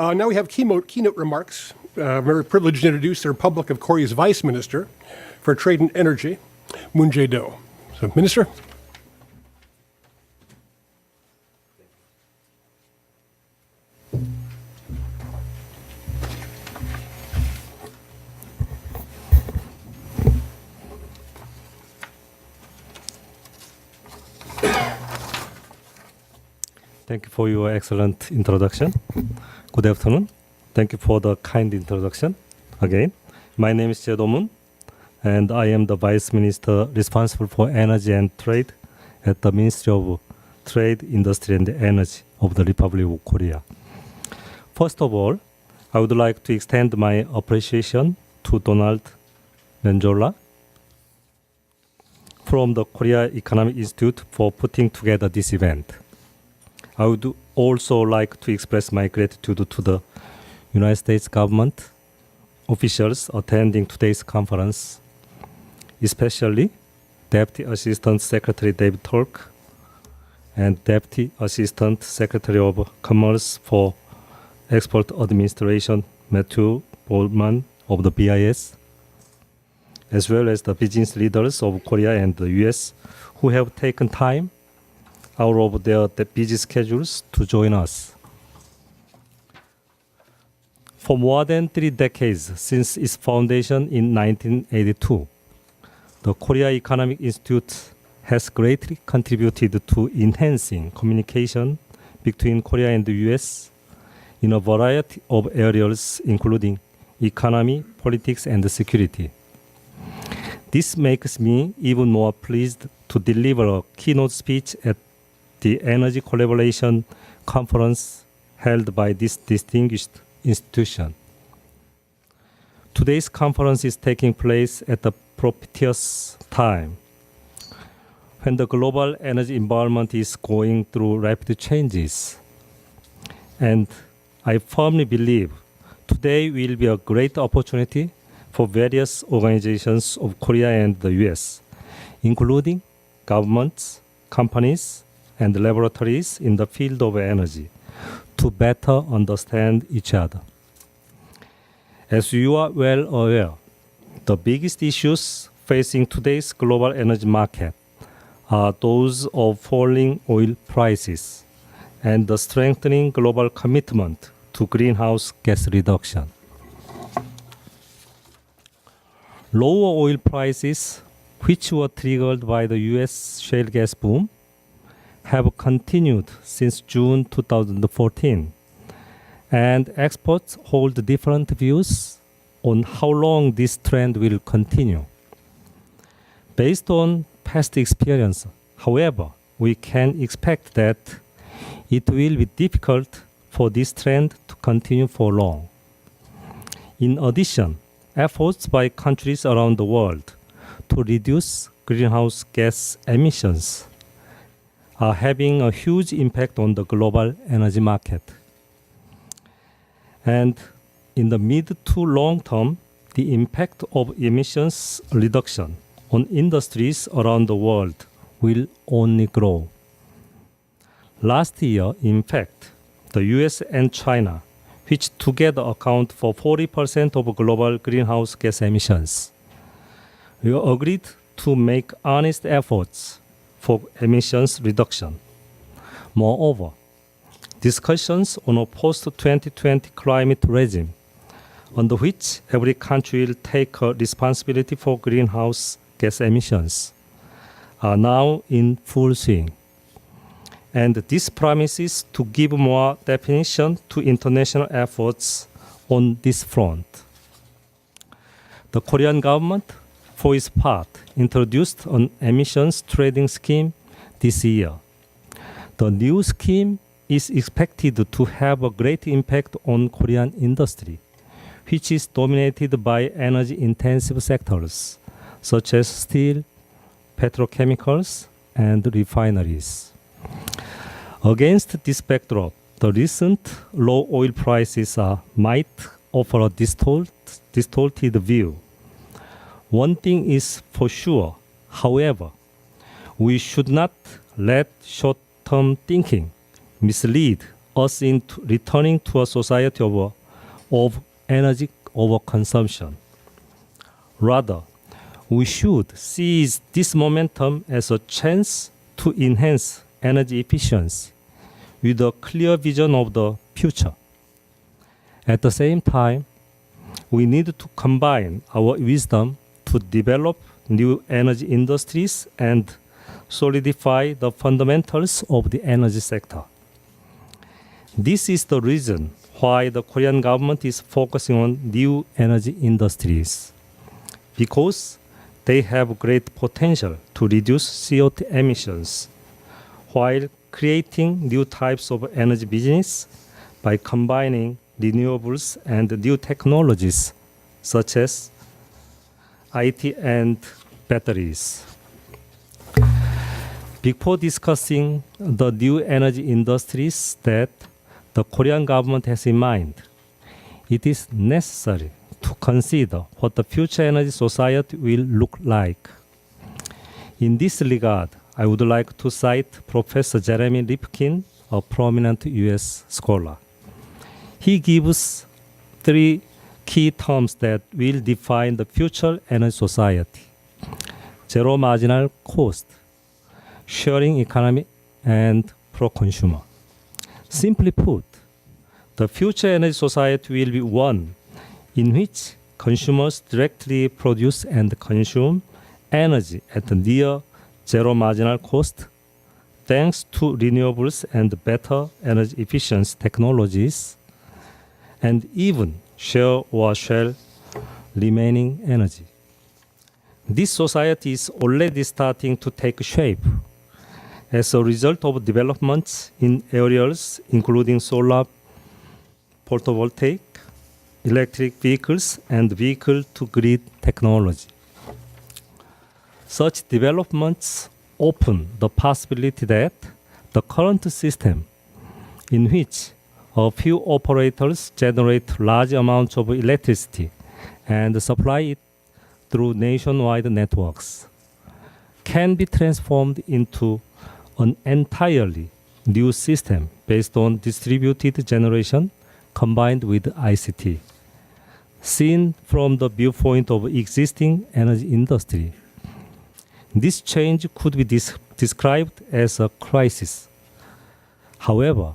Now we have keynote remarks. I'm very privileged to introduce the Republic of Korea's Vice Minister for Trade and Energy, Moon Jae-do. So, Minister. Thank you for your excellent introduction. Good afternoon. Thank you for the kind introduction. Again, my name is Jae-do Moon, and I am the Vice Minister responsible for Energy and Trade at the Ministry of Trade, Industry and Energy of the Republic of Korea. First of all, I would like to extend my appreciation to Donald Menjola from the Korea Economic Institute for putting together this event. I would also like to express my gratitude to the United States government officials attending today's conference, especially Deputy Assistant Secretary David Turk and Deputy Assistant Secretary of Commerce for Export Administration Matthew Bolman of the BIS, as well as the business leaders of Korea and the US who have taken time out of their busy schedules to join us. For more than 3 decades since its foundation in 1982, the Korea Economic Institute has greatly contributed to enhancing communication between Korea and the US in a variety of areas including economy, politics, and security. This makes me even more pleased to deliver a keynote speech at the Energy Collaboration Conference held by this distinguished institution. Today's conference is taking place at a propitious time when the global energy environment is going through rapid changes. And I firmly believe today will be a great opportunity for various organizations of Korea and the US, including governments, companies, and laboratories in the field of energy, to better understand each other. As you are well aware, the biggest issues facing today's global energy market are those of falling oil prices and the strengthening global commitment to greenhouse gas reduction. Lower oil prices, which were triggered by the US shale gas boom, have continued since June 2014, and experts hold different views on how long this trend will continue. Based on past experience, however, we can expect that it will be difficult for this trend to continue for long. In addition, efforts by countries around the world to reduce greenhouse gas emissions are having a huge impact on the global energy market. And in the mid to long term, the impact of emissions reduction on industries around the world will only grow. Last year, in fact, the US and China, which together account for 40% of global greenhouse gas emissions, we agreed to make honest efforts for emissions reduction. Moreover, discussions on a post-2020 climate regime, under which every country will take a responsibility for greenhouse gas emissions, are now in full swing. And this promises to give more definition to international efforts on this front. The Korean government, for its part, introduced an emissions trading scheme this year. The new scheme is expected to have a great impact on Korean industry, which is dominated by energy-intensive sectors, such as steel, petrochemicals, and refineries. Against this backdrop, the recent low oil prices might offer a distorted view. One thing is for sure, however, we should not let short-term thinking mislead us into returning to a society of energy overconsumption. Rather, we should seize this momentum as a chance to enhance energy efficiency with a clear vision of the future. At the same time, we need to combine our wisdom to develop new energy industries and solidify the fundamentals of the energy sector. This is the reason why the Korean government is focusing on new energy industries, because they have great potential to reduce CO2 emissions while creating new types of energy business by combining renewables and new technologies such as IT and batteries. Before discussing the new energy industries that the Korean government has in mind, it is necessary to consider what the future energy society will look like. In this regard, I would like to cite Professor Jeremy Rifkin, a prominent US scholar. He gives 3 key terms that will define the future energy society: zero marginal cost, sharing economy, and pro-consumer. Simply put, the future energy society will be one in which consumers directly produce and consume energy at near zero marginal cost, thanks to renewables and better energy efficiency technologies, and even share or share remaining energy. This society is already starting to take shape as a result of developments in areas including solar, photovoltaic, electric vehicles, and vehicle-to-grid technology. Such developments open the possibility that the current system, in which a few operators generate large amounts of electricity and supply it through nationwide networks, can be transformed into an entirely new system based on distributed generation combined with ICT. Seen from the viewpoint of existing energy industry, this change could be described as a crisis. However,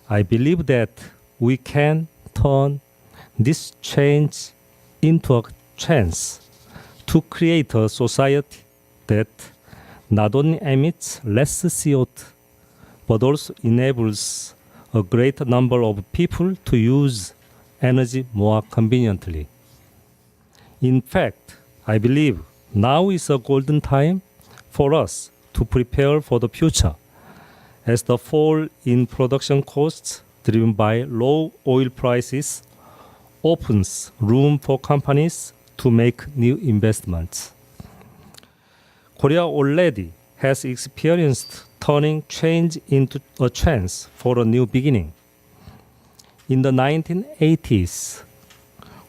I believe that we can turn this change into a chance to create a society that not only emits less CO2, but also enables a greater number of people to use energy more conveniently. In fact, I believe now is a golden time for us to prepare for the future, as the fall in production costs driven by low oil prices opens room for companies to make new investments. Korea already has experienced turning change into a chance for a new beginning. In the 1980s,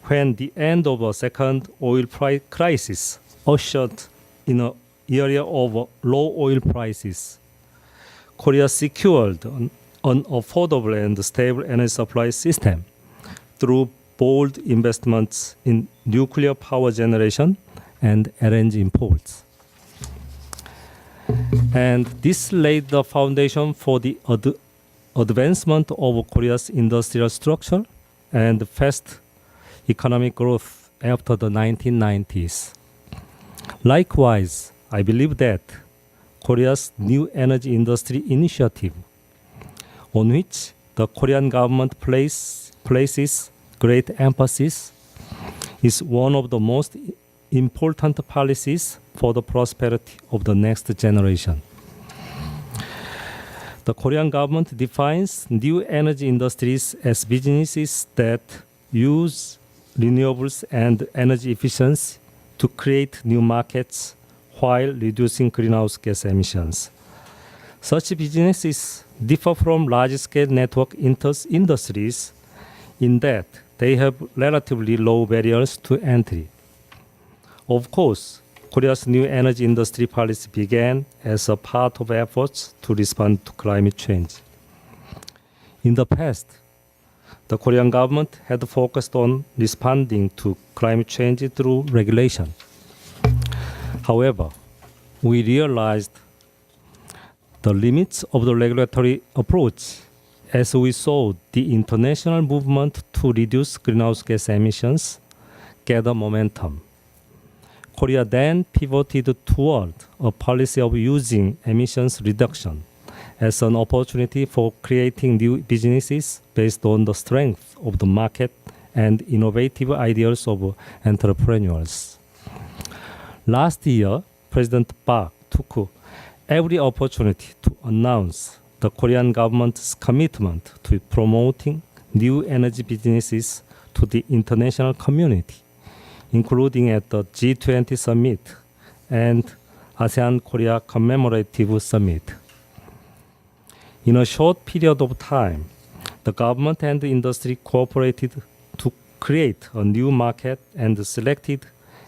when the end of a second oil price crisis ushered in an era of low oil prices, Korea secured an affordable and stable energy supply system through bold investments in nuclear power generation and LNG imports. And this laid the foundation for the advancement of Korea's industrial structure and fast economic growth after the 1990s. Likewise, I believe that Korea's new energy industry initiative, on which the Korean government places great emphasis, is one of the most important policies for the prosperity of the next generation. The Korean government defines new energy industries as businesses that use renewables and energy efficiency to create new markets while reducing greenhouse gas emissions. Such businesses differ from large-scale network industries in that they have relatively low barriers to entry. Of course, Korea's new energy industry policy began as a part of efforts to respond to climate change. In the past, the Korean government had focused on responding to climate change through regulation. However, we realized the limits of the regulatory approach as we saw the international movement to reduce greenhouse gas emissions gather momentum. Korea then pivoted toward a policy of using emissions reduction as an opportunity for creating new businesses based on the strength of the market and innovative ideas of entrepreneurs. Last year, President Park took every opportunity to announce the Korean government's commitment to promoting new energy businesses to the international community, including at the G20 summit and ASEAN-Korea commemorative summit. In a short period of time, the government and the industry cooperated to create a new market and selected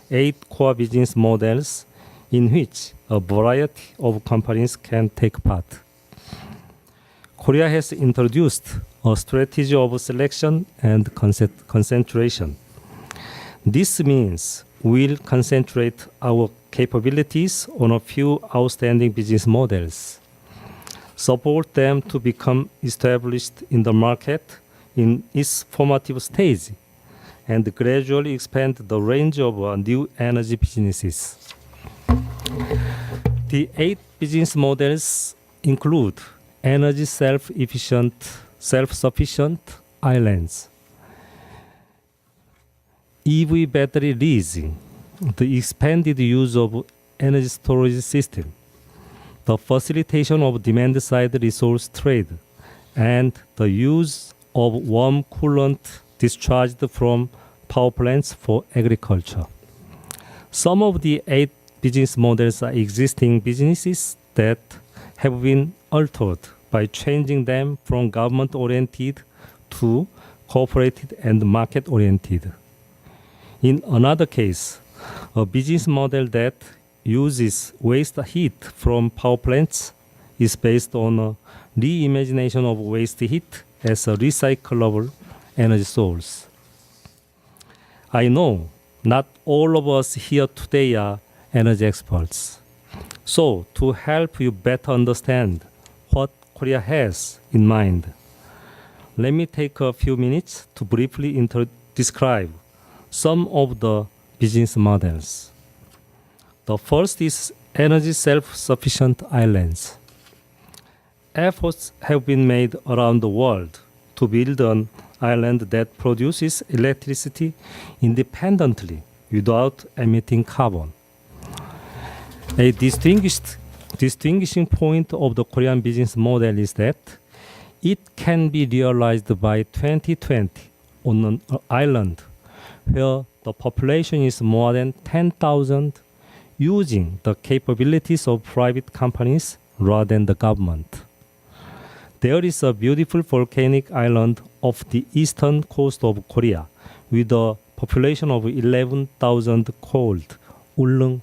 8 core business models in which a variety of companies can take part. Korea has introduced a strategy of selection and concentration. This means we'll concentrate our capabilities on a few outstanding business models, support them to become established in the market in its formative stage, and gradually expand the range of new energy businesses. The 8 business models include energy self-sufficient islands, EV battery leasing, the expanded use of energy storage system, the facilitation of demand-side resource trade, and the use of warm coolant discharged from power plants for agriculture. Some of the 8 business models are existing businesses that have been altered by changing them from government-oriented to cooperative and market-oriented. In another case, a business model that uses waste heat from power plants is based on a reimagination of waste heat as a recyclable energy source. I know not all of us here today are energy experts. So, to help you better understand what Korea has in mind, let me take a few minutes to briefly describe some of the business models. The first is energy self-sufficient islands. Efforts have been made around the world to build an island that produces electricity independently without emitting carbon. A distinguishing point of the Korean business model is that it can be realized by 2020 on an island where the population is more than 10,000, using the capabilities of private companies rather than the government. There is a beautiful volcanic island off the eastern coast of Korea with a population of 11,000 called Ulleung.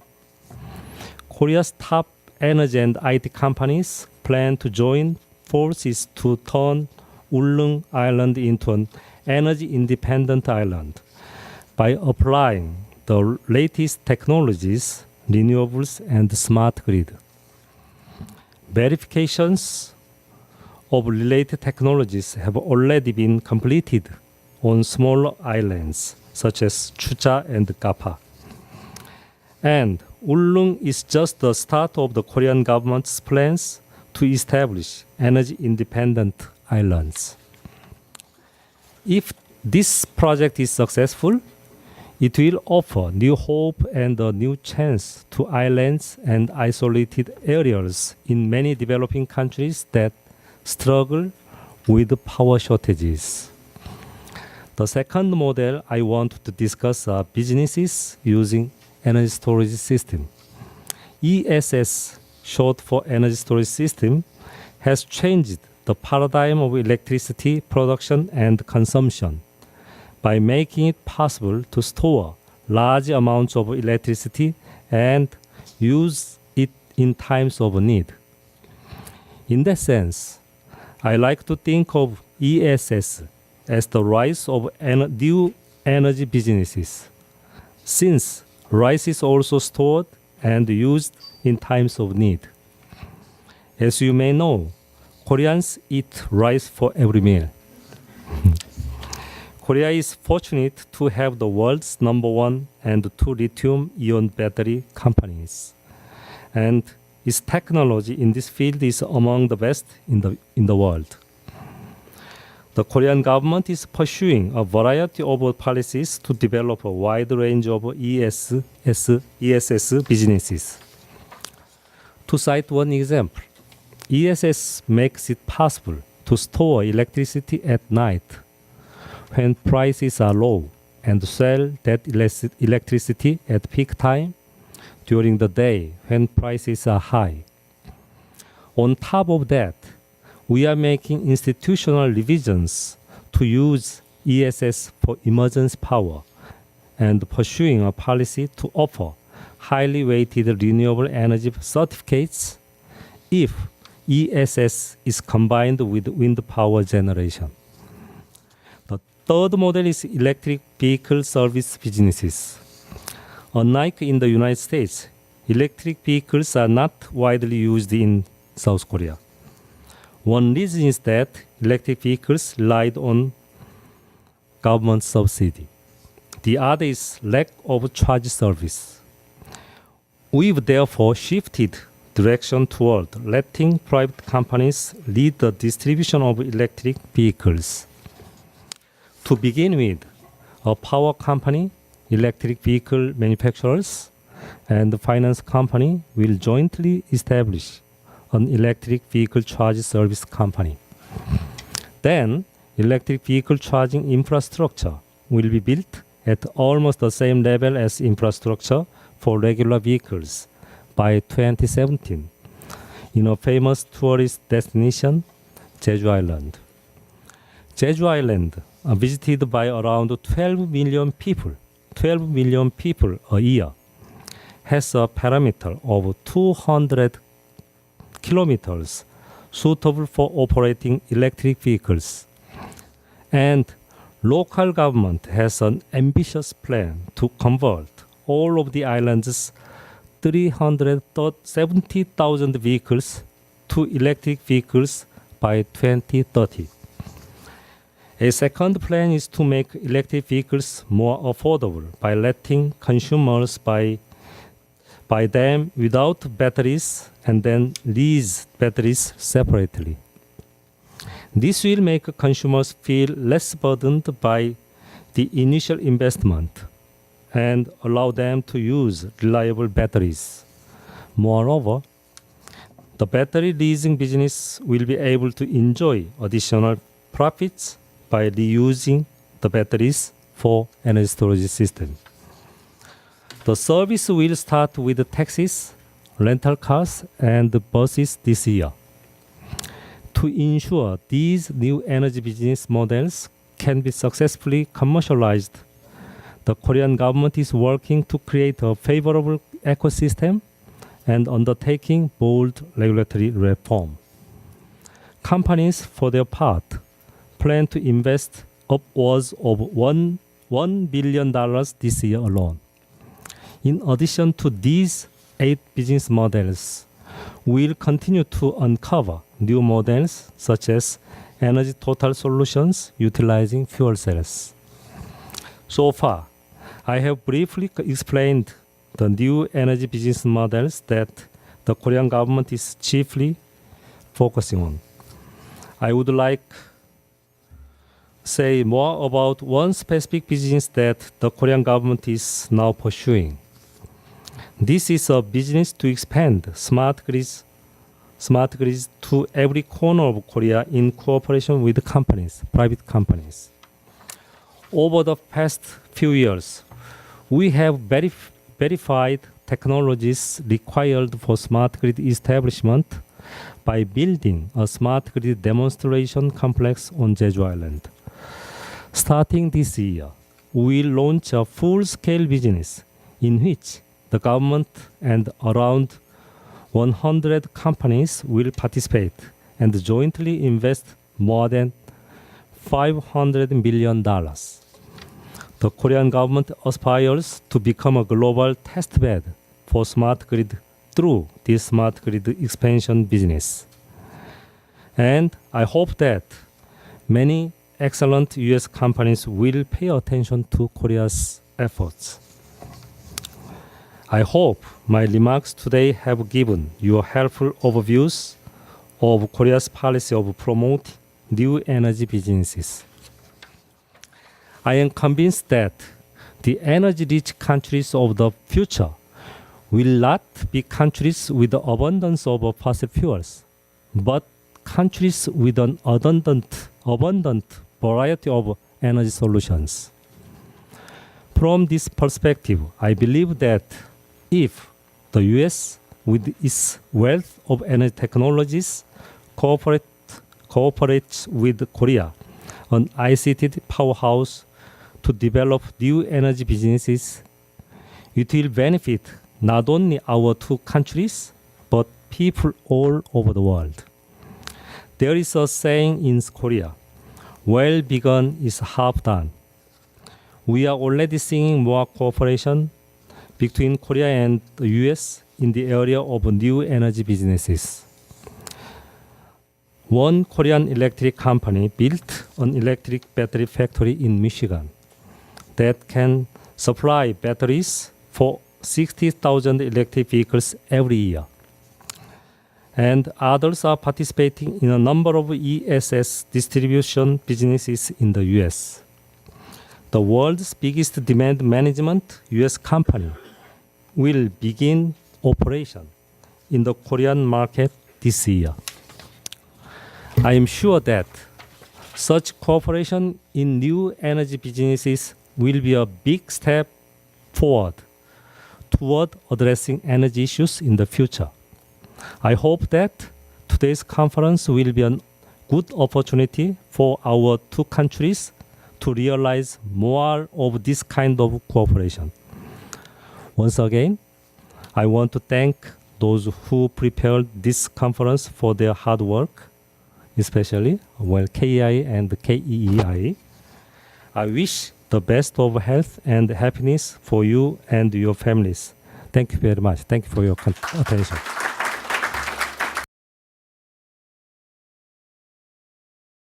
Korea's top energy and IT companies plan to join forces to turn Ulleung Island into an energy-independent island by applying the latest technologies, renewables, and smart grid. Verifications of related technologies have already been completed on smaller islands such as Chucha and Gapa. And Ulleung is just the start of the Korean government's plans to establish energy-independent islands. If this project is successful, it will offer new hope and a new chance to islands and isolated areas in many developing countries that struggle with power shortages. The second model I want to discuss are businesses using energy storage system. ESS, short for energy storage system, has changed the paradigm of electricity production and consumption by making it possible to store large amounts of electricity and use it in times of need. In that sense, I like to think of ESS as the rise of new energy businesses, since rice is also stored and used in times of need. As you may know, Koreans eat rice for every meal. Korea is fortunate to have the world's #1 and 2 lithium-ion battery companies, and its technology in this field is among the best in the world. The Korean government is pursuing a variety of policies to develop a wide range of ESS businesses. To cite one example, ESS makes it possible to store electricity at night when prices are low and sell that electricity at peak time during the day when prices are high. On top of that, we are making institutional revisions to use ESS for emergency power and pursuing a policy to offer highly weighted renewable energy certificates if ESS is combined with wind power generation. The third model is electric vehicle service businesses. Unlike in the United States, electric vehicles are not widely used in South Korea. One reason is that electric vehicles relied on government subsidy. The other is lack of charge service. We've therefore shifted direction toward letting private companies lead the distribution of electric vehicles. To begin with, a power company, electric vehicle manufacturers, and the finance company will jointly establish an electric vehicle charge service company. Then, electric vehicle charging infrastructure will be built at almost the same level as infrastructure for regular vehicles by 2017 in a famous tourist destination, Jeju Island. Jeju Island, visited by around 12 million people a year, has a perimeter of 200 kilometers suitable for operating electric vehicles. And local government has an ambitious plan to convert all of the island's 370,000 vehicles to electric vehicles by 2030. A second plan is to make electric vehicles more affordable by letting consumers buy them without batteries and then lease batteries separately. This will make consumers feel less burdened by the initial investment and allow them to use reliable batteries. Moreover, the battery leasing business will be able to enjoy additional profits by reusing the batteries for energy storage system. The service will start with taxis, rental cars, and buses this year. To ensure these new energy business models can be successfully commercialized, the Korean government is working to create a favorable ecosystem and undertaking bold regulatory reform. Companies, for their part, plan to invest upwards of $1 billion this year alone. In addition to these 8 business models, we'll continue to uncover new models such as energy total solutions utilizing fuel cells. So far, I have briefly explained the new energy business models that the Korean government is chiefly focusing on. I would like say more about one specific business that the Korean government is now pursuing. This is a business to expand smart grids to every corner of Korea in cooperation with companies, private companies. Over the past few years, we have verified technologies required for smart grid establishment by building a smart grid demonstration complex on Jeju Island. Starting this year, we will launch a full-scale business in which the government and around 100 companies will participate and jointly invest more than $500 million. The Korean government aspires to become a global testbed for smart grid through this smart grid expansion business. And I hope that many excellent US companies will pay attention to Korea's efforts. I hope my remarks today have given you helpful overviews of Korea's policy of promoting new energy businesses. I am convinced that the energy-rich countries of the future will not be countries with abundance of fossil fuels, but countries with an abundant variety of energy solutions. From this perspective, I believe that if the US, with its wealth of energy technologies, cooperates with Korea, an ICT powerhouse, to develop new energy businesses, it will benefit not only our two countries, but people all over the world. There is a saying in Korea, well begun is half done. We are already seeing more cooperation between Korea and the US in the area of new energy businesses. One Korean electric company built an electric battery factory in Michigan that can supply batteries for 60,000 electric vehicles every year. And others are participating in a number of ESS distribution businesses in the US. The world's biggest demand management US company will begin operation in the Korean market this year. I am sure that such cooperation in new energy businesses will be a big step forward toward addressing energy issues in the future. I hope that today's conference will be a good opportunity for our two countries to realize more of this kind of cooperation. Once again, I want to thank those who prepared this conference for their hard work, especially KEI and KEEI. I wish the best of health and happiness for you and your families. Thank you very much. Thank you for your attention.